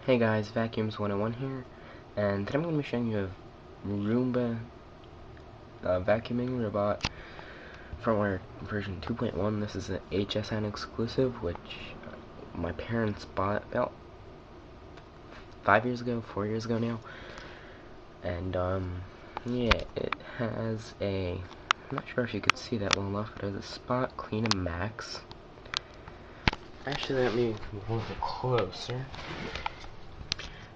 Hey guys, Vacuums 101 here, and today I'm going to be showing you a Roomba vacuuming robot firmware version 2.1. This is an HSN exclusive, which my parents bought about 4 years ago now. And yeah, it has a, I'm not sure if you could see that well enough, but it has a Spot Clean and Max. Actually, let me move a little bit closer.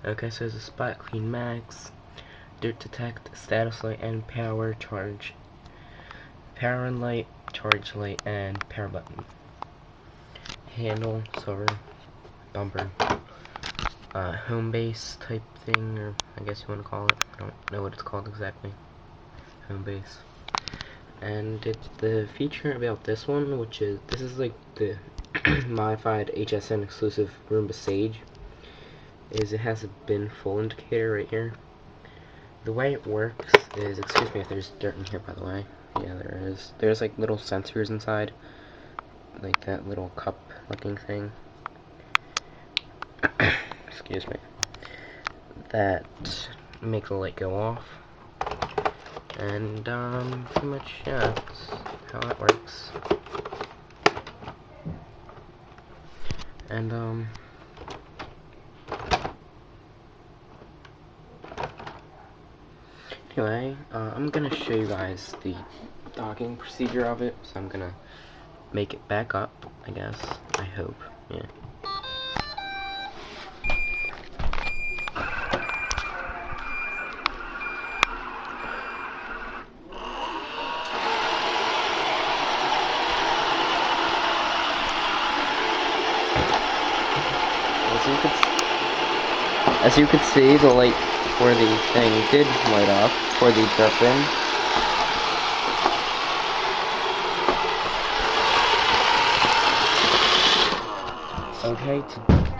Okay, so there's a Spot Clean Max, Dirt Detect, Status Light, and Power Charge. Power and Light, Charge Light, and Power Button. Handle, silver, bumper, home base type thing, or I guess you want to call it. I don't know what it's called exactly. Home base. And the feature about this one, this is like the modified HSN exclusive Roomba Sage, is it has a bin full indicator right here. The way it works is, excuse me if there's dirt in here by the way, yeah there is, there's like little sensors inside, like that little cup looking thing, excuse me, that make the light go off, and pretty much, yeah, that's how that works. And anyway, I'm gonna show you guys the docking procedure of it, so I'm gonna make it back up, I guess, I hope, yeah. As you could see, the light for the thing did light up for the dirt bin. Okay,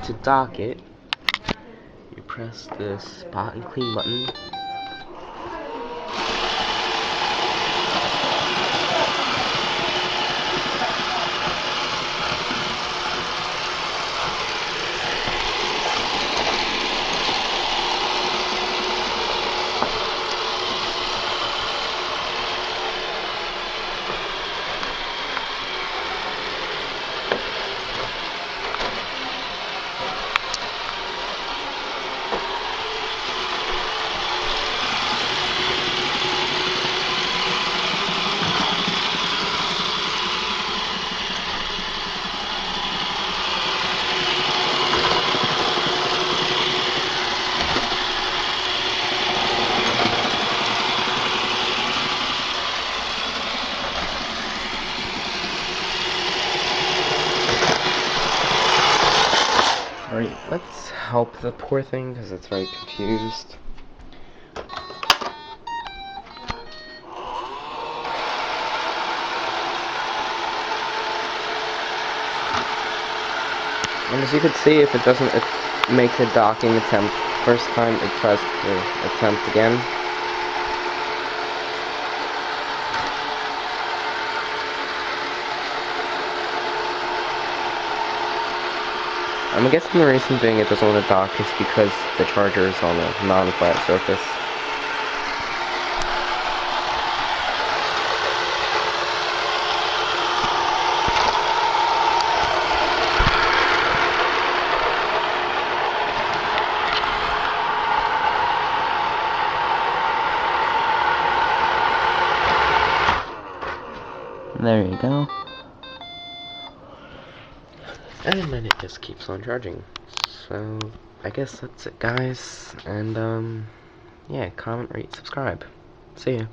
to dock it, you press the Spot and Clean button. Alright, let's help the poor thing, because it's very confused. And as you can see, if it doesn't make a docking attempt first time, it tries to attempt again. I'm guessing the reason being it doesn't want to dock is because the charger is on a non-flat surface. There you go. And then it just keeps on charging. So, I guess that's it guys. And, yeah, comment, rate, subscribe. See ya.